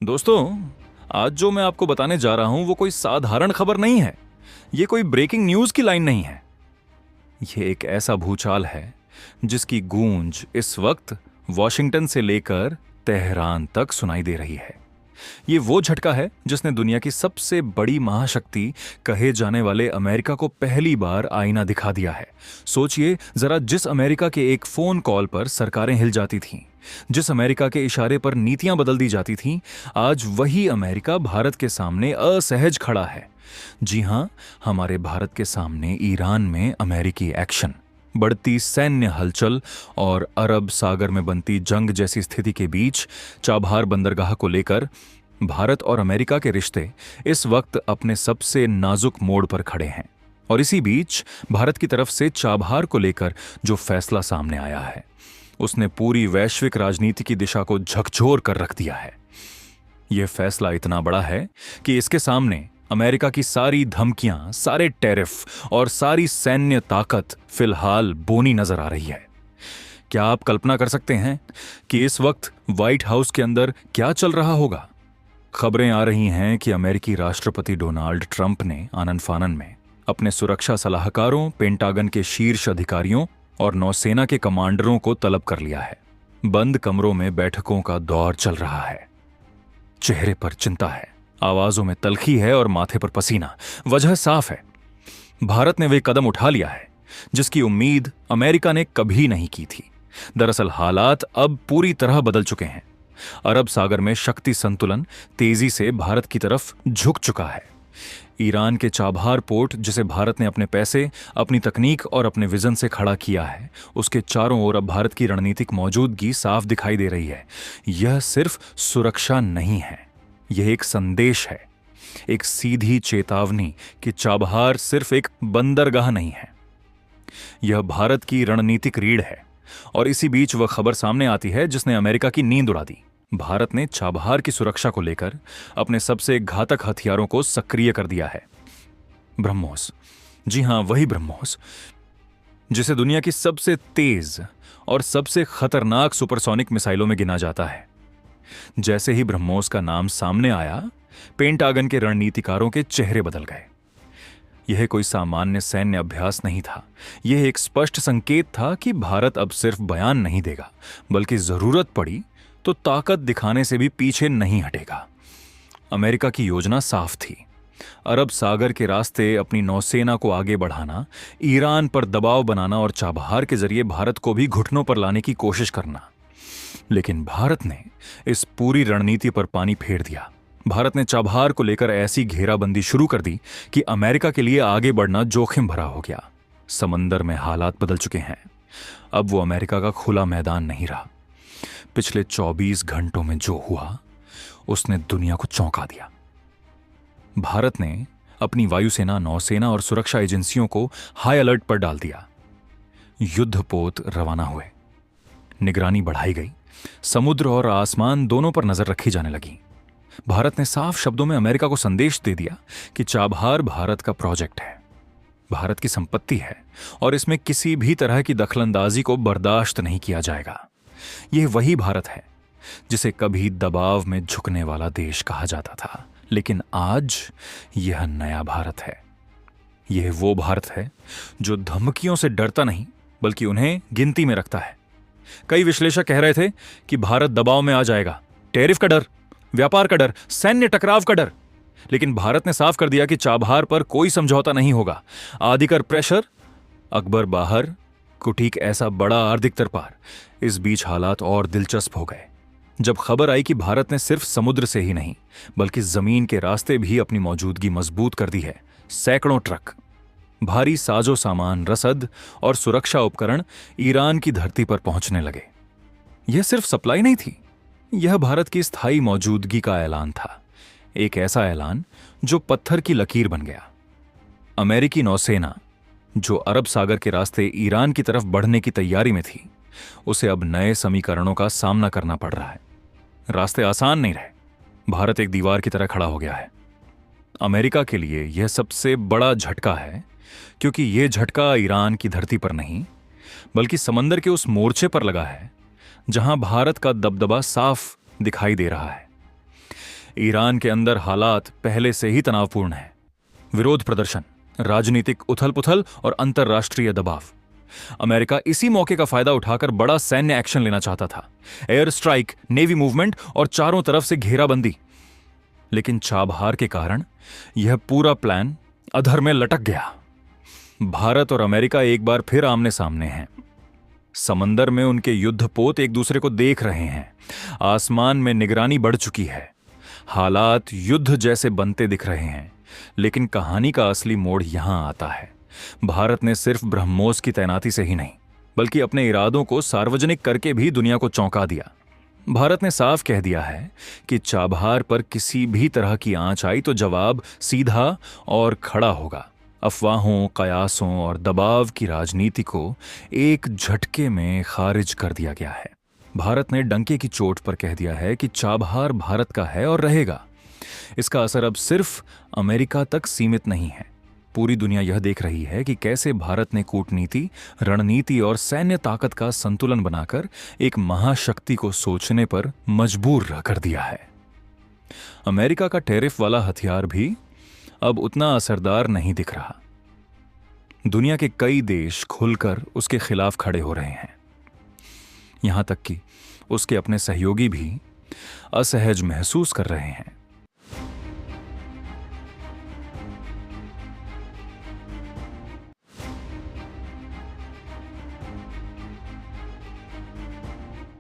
दोस्तों, आज जो मैं आपको बताने जा रहा हूं वो कोई साधारण खबर नहीं है। ये कोई ब्रेकिंग न्यूज की लाइन नहीं है। ये एक ऐसा भूचाल है जिसकी गूंज इस वक्त वॉशिंगटन से लेकर तेहरान तक सुनाई दे रही है। ये वो झटका है जिसने दुनिया की सबसे बड़ी महाशक्ति कहे जाने वाले अमेरिका को पहली बार आईना दिखा दिया है। सोचिए जरा, जिस अमेरिका के एक फोन कॉल पर सरकारें हिल जाती थीं, जिस अमेरिका के इशारे पर नीतियां बदल दी जाती थीं, आज वही अमेरिका भारत के सामने असहज खड़ा है। जी हां, हमारे भारत के सामने ईरान में अमेरिकी एक्शन, बढ़ती सैन्य हलचल और अरब सागर में बनती जंग जैसी स्थिति के बीच चाबहार बंदरगाह को लेकर भारत और अमेरिका के रिश्ते इस वक्त अपने सबसे नाजुक मोड़ पर खड़े हैं। और इसी बीच भारत की तरफ से चाबहार को लेकर जो फैसला सामने आया है, उसने पूरी वैश्विक राजनीति की दिशा को झकझोर कर रख दिया है। यह फैसला इतना बड़ा है कि इसके सामने अमेरिका की सारी धमकियां, सारे टैरिफ और सारी सैन्य ताकत फिलहाल बोनी नजर आ रही है। क्या आप कल्पना कर सकते हैं कि इस वक्त व्हाइट हाउस के अंदर क्या चल रहा होगा? खबरें आ रही हैं कि अमेरिकी राष्ट्रपति डोनाल्ड ट्रंप ने आनन फानन में अपने सुरक्षा सलाहकारों, पेंटागन के शीर्ष अधिकारियों और नौसेना के कमांडरों को तलब कर लिया है। बंद कमरों में बैठकों का दौर चल रहा है। चेहरे पर चिंता है, आवाजों में तलखी है और माथे पर पसीना। वजह साफ है, भारत ने वे कदम उठा लिया है जिसकी उम्मीद अमेरिका ने कभी नहीं की थी। दरअसल हालात अब पूरी तरह बदल चुके हैं। अरब सागर में शक्ति संतुलन तेजी से भारत की तरफ झुक चुका है। ईरान के चाबहार पोर्ट, जिसे भारत ने अपने पैसे, अपनी तकनीक और अपने विजन से खड़ा किया है, उसके चारों ओर अब भारत की रणनीतिक मौजूदगी साफ दिखाई दे रही है। यह सिर्फ सुरक्षा नहीं है, यह एक संदेश है, एक सीधी चेतावनी कि चाबहार सिर्फ एक बंदरगाह नहीं है, यह भारत की रणनीतिक रीढ़ है। और इसी बीच वह खबर सामने आती है जिसने अमेरिका की नींद उड़ा दी। भारत ने चाबहार की सुरक्षा को लेकर अपने सबसे घातक हथियारों को सक्रिय कर दिया है। ब्रह्मोस, जी हां, वही ब्रह्मोस जिसे दुनिया की सबसे तेज और सबसे खतरनाक सुपरसोनिक मिसाइलों में गिना जाता है। जैसे ही ब्रह्मोस का नाम सामने आया, पेंटागन के रणनीतिकारों के चेहरे बदल गए। यह कोई सामान्य सैन्य अभ्यास नहीं था, यह एक स्पष्ट संकेत था कि भारत अब सिर्फ बयान नहीं देगा, बल्कि जरूरत पड़ी तो ताकत दिखाने से भी पीछे नहीं हटेगा। अमेरिका की योजना साफ थी, अरब सागर के रास्ते अपनी नौसेना को आगे बढ़ाना, ईरान पर दबाव बनाना और चाबहार के जरिए भारत को भी घुटनों पर लाने की कोशिश करना। लेकिन भारत ने इस पूरी रणनीति पर पानी फेर दिया। भारत ने चाबहार को लेकर ऐसी घेराबंदी शुरू कर दी कि अमेरिका के लिए आगे बढ़ना जोखिम भरा हो गया। समंदर में हालात बदल चुके हैं। अब वो अमेरिका का खुला मैदान नहीं रहा। पिछले 24 घंटों में जो हुआ, उसने दुनिया को चौंका दिया। भारत ने अपनी वायुसेना, नौसेना और सुरक्षा एजेंसियों को हाई अलर्ट पर डाल दिया। युद्धपोत रवाना हुए, निगरानी बढ़ाई गई, समुद्र और आसमान दोनों पर नजर रखी जाने लगी। भारत ने साफ शब्दों में अमेरिका को संदेश दे दिया कि चाबहार भारत का प्रोजेक्ट है, भारत की संपत्ति है और इसमें किसी भी तरह की दखलंदाजी को बर्दाश्त नहीं किया जाएगा। यह वही भारत है जिसे कभी दबाव में झुकने वाला देश कहा जाता था, लेकिन आज यह नया भारत है। यह वो भारत है जो धमकियों से डरता नहीं, बल्कि उन्हें गिनती में रखता है। कई विश्लेषक कह रहे थे कि भारत दबाव में आ जाएगा, टैरिफ का डर, व्यापार का डर, सैन्य टकराव का डर। लेकिन भारत ने साफ कर दिया कि चाबहार पर कोई समझौता नहीं होगा। आदिकर प्रेशर, अकबर बाहर, कुटीक ऐसा बड़ा आर्थिक तरपार। इस बीच हालात और दिलचस्प हो गए जब खबर आई कि भारत ने सिर्फ समुद्र से ही नहीं, बल्कि जमीन के रास्ते भी अपनी मौजूदगी मजबूत कर दी है। सैकड़ों ट्रक, भारी साजो सामान, रसद और सुरक्षा उपकरण ईरान की धरती पर पहुंचने लगे। यह सिर्फ सप्लाई नहीं थी, यह भारत की स्थायी मौजूदगी का ऐलान था। एक ऐसा ऐलान जो पत्थर की लकीर बन गया। अमेरिकी नौसेना, जो अरब सागर के रास्ते ईरान की तरफ बढ़ने की तैयारी में थी, उसे अब नए समीकरणों का सामना करना पड़ रहा है। रास्ते आसान नहीं रहे। भारत एक दीवार की तरह खड़ा हो गया है। अमेरिका के लिए यह सबसे बड़ा झटका है, क्योंकि यह झटका ईरान की धरती पर नहीं, बल्कि समंदर के उस मोर्चे पर लगा है जहां भारत का दबदबा साफ दिखाई दे रहा है। ईरान के अंदर हालात पहले से ही तनावपूर्ण हैं। विरोध प्रदर्शन, राजनीतिक उथल-पुथल और अंतर्राष्ट्रीय दबाव। अमेरिका इसी मौके का फायदा उठाकर बड़ा सैन्य एक्शन लेना चाहता था। एयर स्ट्राइक, नेवी मूवमेंट और चारों तरफ से घेराबंदी। लेकिन चाबहार के कारण यह पूरा प्लान अधर में लटक गया। भारत और अमेरिका एक बार फिर आमने सामने हैं। समंदर में उनके युद्धपोत एक दूसरे को देख रहे हैं। आसमान में निगरानी बढ़ चुकी है। हालात युद्ध जैसे बनते दिख रहे हैं। लेकिन कहानी का असली मोड़ यहां आता है। भारत ने सिर्फ ब्रह्मोस की तैनाती से ही नहीं, बल्कि अपने इरादों को सार्वजनिक करके भी दुनिया को चौंका दिया। भारत ने साफ कह दिया है कि चाबहार पर किसी भी तरह की आंच आई तो जवाब सीधा और खड़ा होगा। अफवाहों, कयासों और दबाव की राजनीति को एक झटके में खारिज कर दिया गया है। भारत ने डंके की चोट पर कह दिया है कि चाबहार भारत का है और रहेगा। इसका असर अब सिर्फ अमेरिका तक सीमित नहीं है। पूरी दुनिया यह देख रही है कि कैसे भारत ने कूटनीति, रणनीति और सैन्य ताकत का संतुलन बनाकर एक महाशक्ति को सोचने पर मजबूर कर दिया है। अमेरिका का टैरिफ वाला हथियार भी अब उतना असरदार नहीं दिख रहा। दुनिया के कई देश खुलकर उसके खिलाफ खड़े हो रहे हैं। यहां तक कि उसके अपने सहयोगी भी असहज महसूस कर रहे हैं।